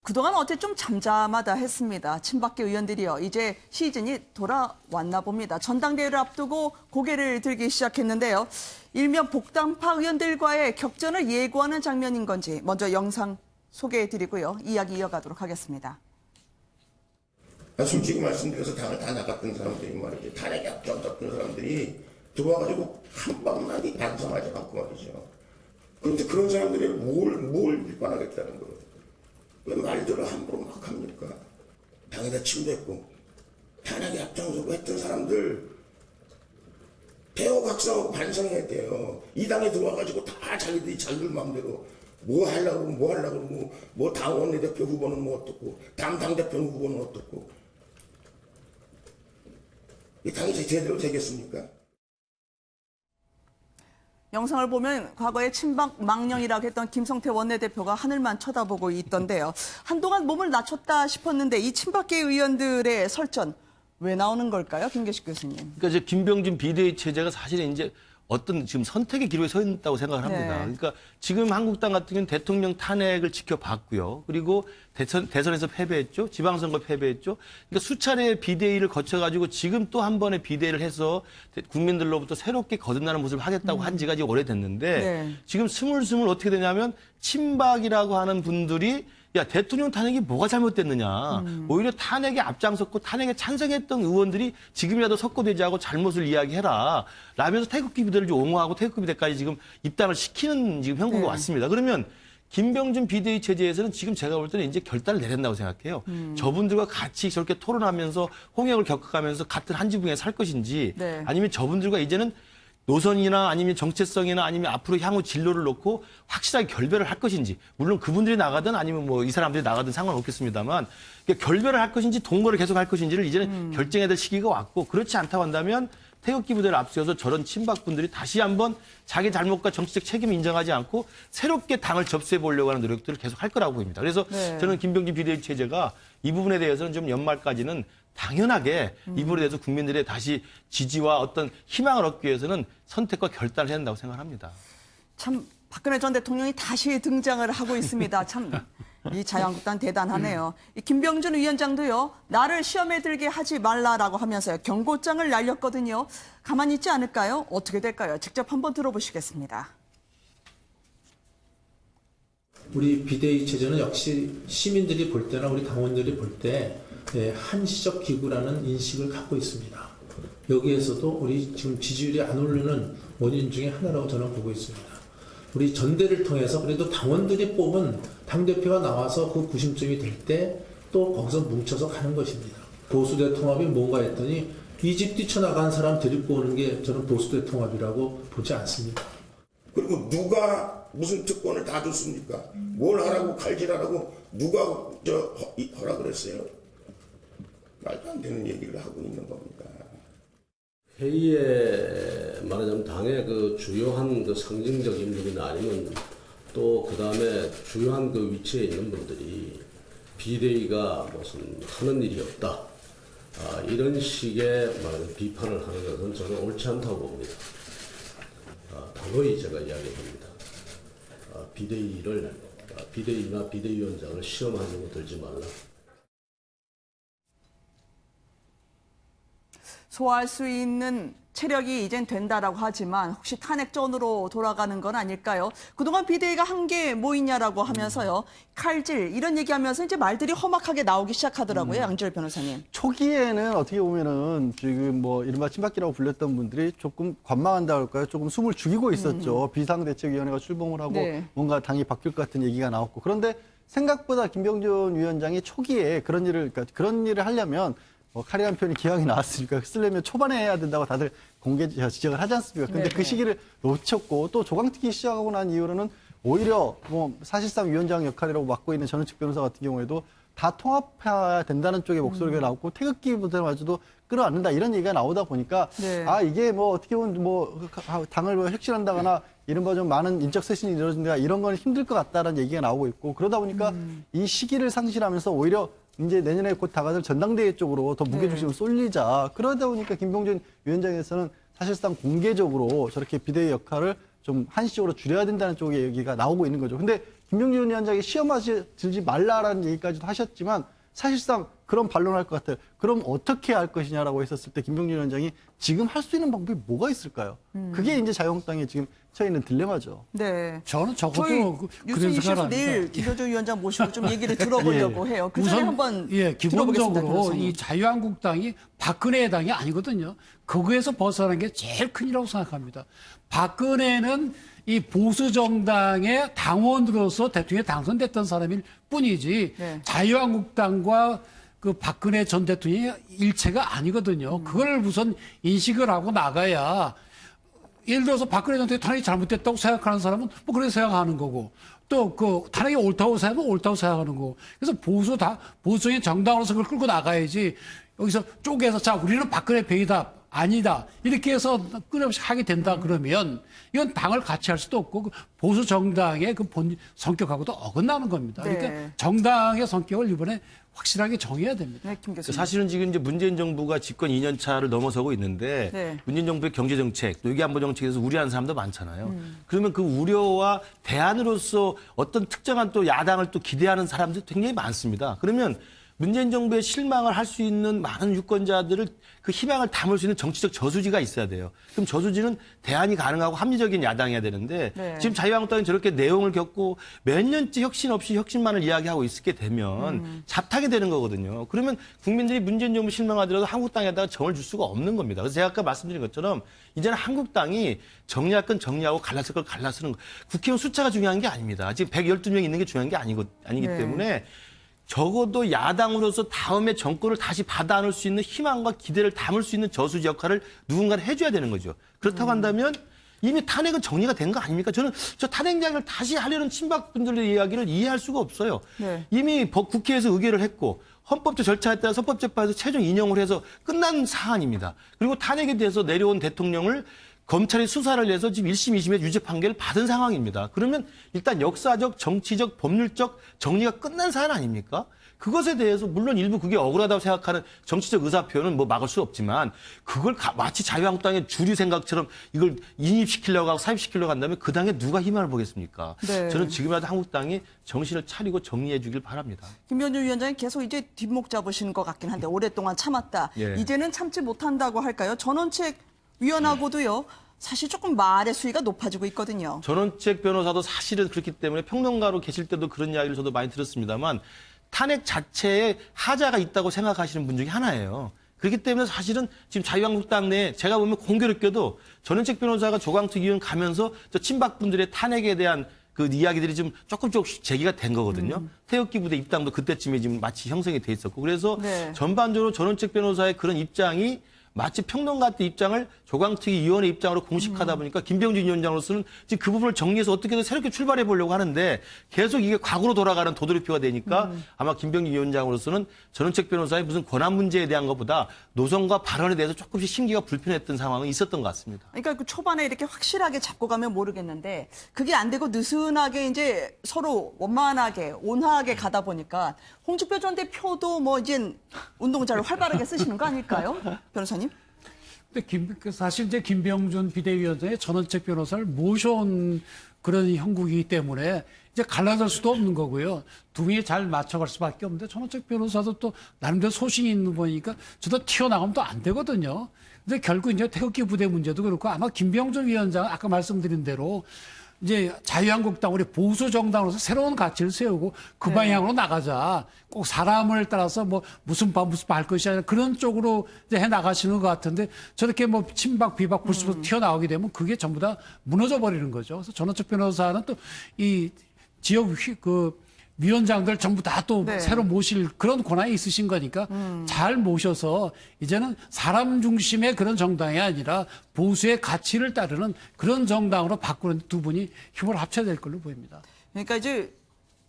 그동안 어째 좀 잠잠하다 했습니다. 친박계 의원들이요. 이제 시즌이 돌아왔나 봅니다. 전당대회를 앞두고 고개를 들기 시작했는데요. 일명 복당파 의원들과의 격전을 예고하는 장면인 건지 먼저 영상 소개해드리고요. 이야기 이어가도록 하겠습니다. 솔직히 말씀드려서 당을 다 나갔던 사람들이 말이죠. 탄핵에 앞장섰던 사람들이 들어와가지고 한 방만이 반성하지 않고 말이죠. 그런데 그런 사람들이 뭘 비판하겠다는 거예요. 왜 말들을 함부로 막 합니까? 당에다 침뱉고 탄핵에 앞장서고 했던 사람들 대우각성하고 반성해야 돼요. 이 당에 들어와가지고 다 자기들이 자기들 마음대로 뭐 하려고 그러고 뭐 당 원내대표 후보는 뭐 어떻고 당대표 후보는 어떻고 이 당이 제대로 되겠습니까? 영상을 보면 과거에 친박 망령이라고 했던 김성태 원내대표가 하늘만 쳐다보고 있던데요. 한동안 몸을 낮췄다 싶었는데 이 친박계 의원들의 설전 왜 나오는 걸까요? 김계식 교수님. 그러니까 이제 김병준 비대위 체제가 사실은 이제 어떤 지금 선택의 기로에 서 있다고 생각을 합니다. 네. 그러니까 지금 한국당 같은 경우는 대통령 탄핵을 지켜봤고요. 그리고 대선에서 패배했죠. 지방선거 패배했죠. 그러니까 수차례 비대위를 거쳐가지고 지금 또 한 번의 비대위를 해서 국민들로부터 새롭게 거듭나는 모습을 하겠다고 한 지가 이제 오래됐는데 네. 지금 스물스물 어떻게 되냐면 친박이라고 하는 분들이 야, 대통령 탄핵이 뭐가 잘못됐느냐. 오히려 탄핵에 앞장섰고 탄핵에 찬성했던 의원들이 지금이라도 석고되지하고 잘못을 이야기해라. 라면서 태극기 부대를 좀 옹호하고 태극기 부대까지 지금 입당을 시키는 지금 형국이 왔습니다. 그러면 김병준 비대위 체제에서는 지금 제가 볼 때는 이제 결단을 내린다고 생각해요. 저분들과 같이 저렇게 토론하면서 홍역을 겪어가면서 같은 한 지붕에 살 것인지 네. 아니면 저분들과 이제는 노선이나 아니면 정체성이나 아니면 앞으로 향후 진로를 놓고 확실하게 결별을 할 것인지, 물론 그분들이 나가든 아니면 뭐 이 사람들이 나가든 상관없겠습니다만 결별을 할 것인지 동거를 계속 할 것인지를 이제는 결정해야 될 시기가 왔고, 그렇지 않다고 한다면 태극기 부대를 앞세워서 저런 친박분들이 다시 한번 자기 잘못과 정치적 책임을 인정하지 않고 새롭게 당을 접수해 보려고 하는 노력들을 계속 할 거라고 보입니다. 그래서 네. 저는 김병준 비대위 체제가 이 부분에 대해서는 좀 연말까지는 당연하게 이 부분에 대해서 국민들의 다시 지지와 어떤 희망을 얻기 위해서는 선택과 결단을 해야 한다고 생각합니다. 참 박근혜 전 대통령이 다시 등장을 하고 있습니다. 참 이 자유한국당 대단하네요. 이 김병준 위원장도요. 나를 시험에 들게 하지 말라라고 하면서 경고장을 날렸거든요. 가만히 있지 않을까요? 어떻게 될까요? 직접 한번 들어보시겠습니다. 우리 비대위 체제는 역시 시민들이 볼 때나 우리 당원들이 볼 때 한시적 기구라는 인식을 갖고 있습니다. 여기에서도 우리 지금 지지율이 안 오르는 원인 중에 하나라고 저는 보고 있습니다. 우리 전대를 통해서 그래도 당원들이 뽑은 당대표가 나와서 그 구심점이 될 때 또 거기서 뭉쳐서 가는 것입니다. 보수대 통합이 뭔가 했더니 이 집 뛰쳐나간 사람 데리고 오는 게 저는 보수대 통합이라고 보지 않습니다. 그리고 누가 무슨 특권을 다 줬습니까? 뭘 하라고 칼질하라고 누가 허락을 했어요? 말도 안 되는 얘기를 하고 있는 겁니다. 회의에 말하자면 당의 그 주요한 그 상징적 인물이나 아니면 또 그 다음에 주요한 그 위치에 있는 분들이 비대위가 무슨 하는 일이 없다. 이런 식의 말하자면 비판을 하는 것은 저는 옳지 않다고 봅니다. 단호히 제가 이야기합니다. 비대위나 비대위원장을 시험하려고 들지 말라. 소화할 수 있는 체력이 이젠 된다라고 하지만 혹시 탄핵전으로 돌아가는 건 아닐까요? 그동안 비대위가 한 게 뭐 있냐라고 하면서요. 칼질 이런 얘기하면서 이제 말들이 험악하게 나오기 시작하더라고요. 양지열 변호사님. 초기에는 어떻게 보면은 지금 뭐 이른바 친박기라고 불렸던 분들이 조금 관망한다 할까요? 조금 숨을 죽이고 있었죠. 비상대책위원회가 출범을 하고 네. 뭔가 당이 바뀔 것 같은 얘기가 나왔고. 그런데 생각보다 김병준 위원장이 초기에 그런 일을 하려면 칼이라는 표현이 기왕이 나왔으니까 쓰려면 초반에 해야 된다고 다들 공개 지적을 하지 않습니까? 근데 네네. 그 시기를 놓쳤고 또 조강특위 시작하고 난 이후로는 오히려 뭐 사실상 위원장 역할이라고 맡고 있는 전우측 변호사 같은 경우에도 다 통합해야 된다는 쪽의 목소리가 나오고 태극기 부대마저도 끌어안는다 이런 얘기가 나오다 보니까 네. 이게 뭐 어떻게 보면 뭐 당을 뭐 혁신한다거나 이른바 좀 많은 인적 쇄신이 이루어진다 이런 건 힘들 것 같다라는 얘기가 나오고 있고 그러다 보니까 이 시기를 상실하면서 오히려 이제 내년에 곧 다가설 전당대회 쪽으로 더 무게중심을 쏠리자. 그러다 보니까 김병준 위원장에서는 사실상 공개적으로 저렇게 비대위 역할을 좀 한시적으로 줄여야 된다는 쪽의 얘기가 나오고 있는 거죠. 근데 김병준 위원장이 시험하지 들지 말라라는 얘기까지도 하셨지만 사실상 그런 반론을 할 것 같아요. 그럼 어떻게 할 것이냐라고 했었을 때 김병준 위원장이 지금 할 수 있는 방법이 뭐가 있을까요? 그게 이제 자유한국당에 지금 처해 있는 딜레마죠. 네. 저는 적어도 저희 그런 뉴스 이슈에서 생각을 내일 합니다. 김효조 위원장 모시고 좀 얘기를 들어보려고 해요. 그 전에 한번 들어보겠습니다. 기본적으로 변호사님. 이 자유한국당이 박근혜의 당이 아니거든요. 거기에서 벗어난 게 제일 큰이라고 생각합니다. 박근혜는 이 보수 정당의 당원으로서 대통령에 당선됐던 사람일 뿐이지 네. 자유한국당과 그 박근혜 전 대통령이 일체가 아니거든요. 그걸 우선 인식을 하고 나가야 예를 들어서 박근혜 전 대통령이 탄핵이 잘못됐다고 생각하는 사람은 뭐 그렇게 생각하는 거고 또 그 탄핵이 옳다고 생각하면 옳다고 생각하는 거고 그래서 보수적인 정당으로서 그걸 끌고 나가야지 여기서 쪼개서 자 우리는 박근혜 배이다 아니다 이렇게 해서 끊임없이 하게 된다 그러면 이건 당을 같이 할 수도 없고 그 보수 정당의 그 본 성격하고도 어긋나는 겁니다. 네. 그러니까 정당의 성격을 이번에 확실하게 정해야 됩니다. 네, 김 교수님. 사실은 지금 이제 문재인 정부가 집권 2년 차를 넘어서고 있는데 네. 문재인 정부의 경제 정책, 또 외교안보 정책에서 우려하는 사람도 많잖아요. 그러면 그 우려와 대안으로서 어떤 특정한 또 야당을 또 기대하는 사람들 굉장히 많습니다. 그러면 문재인 정부의 실망을 할 수 있는 많은 유권자들을 그 희망을 담을 수 있는 정치적 저수지가 있어야 돼요. 그럼 저수지는 대안이 가능하고 합리적인 야당이어야 되는데 네. 지금 자유한국당이 저렇게 내용을 겪고 몇 년째 혁신 없이 혁신만을 이야기하고 있게 되면 잡타게 되는 거거든요. 그러면 국민들이 문재인 정부 실망하더라도 한국당에다가 정을 줄 수가 없는 겁니다. 그래서 제가 아까 말씀드린 것처럼 이제는 한국당이 정리할 건 정리하고 갈라쓸 걸 갈라쓰는 거. 국회의원 숫자가 중요한 게 아닙니다. 지금 112명 있는 게 중요한 게 아니기 네. 때문에 적어도 야당으로서 다음에 정권을 다시 받아 안을 수 있는 희망과 기대를 담을 수 있는 저수지 역할을 누군가는 해줘야 되는 거죠. 그렇다고 한다면 이미 탄핵은 정리가 된 거 아닙니까? 저는 저 탄핵 이야기를 다시 하려는 친박분들의 이야기를 이해할 수가 없어요. 네. 이미 국회에서 의결을 했고 헌법적 절차에 따라 헌법재판에서 최종 인용을 해서 끝난 사안입니다. 그리고 탄핵에 대해서 내려온 대통령을 검찰이 수사를 해서 지금 1심, 2심에 유죄 판결을 받은 상황입니다. 그러면 일단 역사적, 정치적, 법률적 정리가 끝난 사안 아닙니까? 그것에 대해서 물론 일부 그게 억울하다고 생각하는 정치적 의사표현은 뭐 막을 수 없지만 그걸 마치 자유한국당의 주류 생각처럼 이걸 인입시키려고 하고 삽입시키려고 한다면 그 당에 누가 희망을 보겠습니까? 네. 저는 지금이라도 한국당이 정신을 차리고 정리해 주길 바랍니다. 김병준 위원장이 계속 이제 뒷목 잡으시는 것 같긴 한데 오랫동안 참았다. 예. 이제는 참지 못한다고 할까요? 전원책 위원하고도요. 사실 조금 말의 수위가 높아지고 있거든요. 전원책 변호사도 사실은 그렇기 때문에 평론가로 계실 때도 그런 이야기를 저도 많이 들었습니다만 탄핵 자체에 하자가 있다고 생각하시는 분 중에 하나예요. 그렇기 때문에 사실은 지금 자유한국당 내에 제가 보면 공교롭게도 전원책 변호사가 조광특 의원 가면서 저 친박분들의 탄핵에 대한 그 이야기들이 좀 조금씩 제기가 된 거거든요. 태극기 부대 입당도 그때쯤에 지금 마치 형성이 돼 있었고 그래서 네. 전반적으로 전원책 변호사의 그런 입장이 마치 평론가 때 입장을 조광특위 위원의 입장으로 공식하다 보니까 김병준 위원장으로서는 지금 그 부분을 정리해서 어떻게든 새롭게 출발해 보려고 하는데 계속 이게 과거로 돌아가는 도돌이표가 되니까 아마 김병준 위원장으로서는 전원책 변호사의 무슨 권한 문제에 대한 것보다 노선과 발언에 대해서 조금씩 심기가 불편했던 상황은 있었던 것 같습니다. 그러니까 그 초반에 이렇게 확실하게 잡고 가면 모르겠는데 그게 안 되고 느슨하게 이제 서로 원만하게 온화하게 가다 보니까 홍준표 전 대표도 뭐 이제 운동자를 활발하게 쓰시는 거 아닐까요? 변호사님? 근데 사실 이제 김병준 비대위원장의 전원책 변호사를 모셔온 그런 형국이기 때문에 이제 갈라질 수도 없는 거고요. 두 분이 잘 맞춰갈 수밖에 없는데 전원책 변호사도 또 나름대로 소신이 있는 분이니까 저도 튀어나가면 또 안 되거든요. 근데 결국 이제 태극기 부대 문제도 그렇고 아마 김병준 위원장은 아까 말씀드린 대로 이제 자유한국당 우리 보수 정당으로서 새로운 가치를 세우고 그 방향으로 나가자. 꼭 사람을 따라서 뭐 무슨 바 할 것이 아니라 그런 쪽으로 이제 해 나가시는 것 같은데 저렇게 뭐 친박 비박 불수로 튀어나오게 되면 그게 전부 다 무너져 버리는 거죠. 그래서 전원책 변호사는 또 이 지역 그 위원장들 전부 다 또 네. 새로 모실 그런 권한이 있으신 거니까 잘 모셔서 이제는 사람 중심의 그런 정당이 아니라 보수의 가치를 따르는 그런 정당으로 바꾸는 두 분이 힘을 합쳐야 될 걸로 보입니다. 그러니까 이제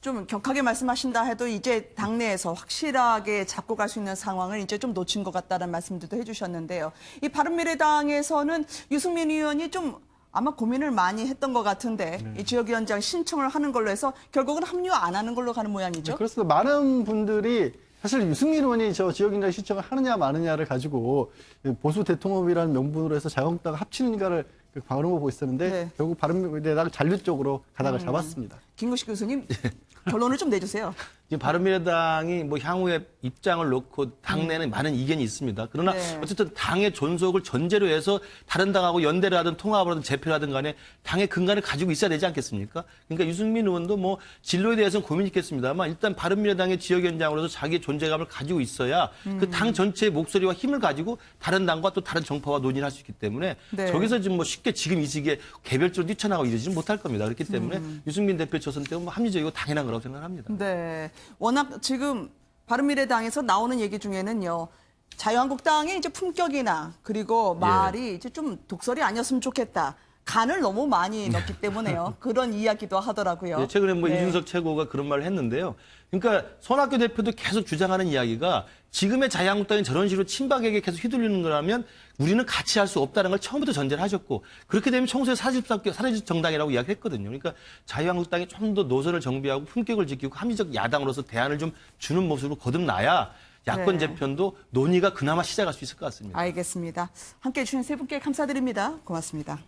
좀 격하게 말씀하신다 해도 이제 당내에서 확실하게 잡고 갈 수 있는 상황을 이제 좀 놓친 것 같다는 말씀들도 해주셨는데요. 이 바른미래당에서는 유승민 의원이 좀 아마 고민을 많이 했던 것 같은데 이 지역위원장 신청을 하는 걸로 해서 결국은 합류 안 하는 걸로 가는 모양이죠. 네, 그렇습니다. 많은 분들이 사실 유승민 의원이 저 지역인장 신청을 하느냐 마느냐를 가지고 보수 대통합이라는 명분으로 해서 자유한국당을 합치는가를 그런 거 보고 있었는데 네. 결국 바른미래당 잔류 쪽으로 가닥을 잡았습니다. 김구식 교수님 결론을 좀 내주세요. 지금 바른미래당이 뭐 향후에 입장을 놓고 당내는 많은 이견이 있습니다. 그러나 네. 어쨌든 당의 존속을 전제로 해서 다른 당하고 연대를 하든 통합을 하든 재표를 하든 간에 당의 근간을 가지고 있어야 되지 않겠습니까? 그러니까 유승민 의원도 뭐 진로에 대해서는 고민이 있겠습니다만 일단 바른미래당의 지역위원장으로서 자기의 존재감을 가지고 있어야 그 당 전체의 목소리와 힘을 가지고 다른 당과 또 다른 정파와 논의를 할 수 있기 때문에 네. 저기서 지금 뭐 쉽게 지금 이 시기에 개별적으로 뛰쳐나가고 이러지는 못할 겁니다. 그렇기 때문에 유승민 대표 초선 때문에 뭐 합리적이고 당연한 거라고 생각합니다. 네. 워낙 지금 바른미래당에서 나오는 얘기 중에는요. 자유한국당의 이제 품격이나 그리고 말이 이제 좀 독설이 아니었으면 좋겠다. 간을 너무 많이 넣기 때문에요. 그런 이야기도 하더라고요. 예, 최근에 뭐 네. 이준석 최고가 그런 말을 했는데요. 그러니까 손학규 대표도 계속 주장하는 이야기가 지금의 자유한국당이 저런 식으로 친박에게 계속 휘둘리는 거라면 우리는 같이 할 수 없다는 걸 처음부터 전제를 하셨고 그렇게 되면 총선에 사라질 정당이라고 이야기했거든요. 그러니까 자유한국당이 좀 더 노선을 정비하고 품격을 지키고 합리적 야당으로서 대안을 좀 주는 모습으로 거듭나야 야권 네. 재편도 논의가 그나마 시작할 수 있을 것 같습니다. 알겠습니다. 함께해 주신 세 분께 감사드립니다. 고맙습니다.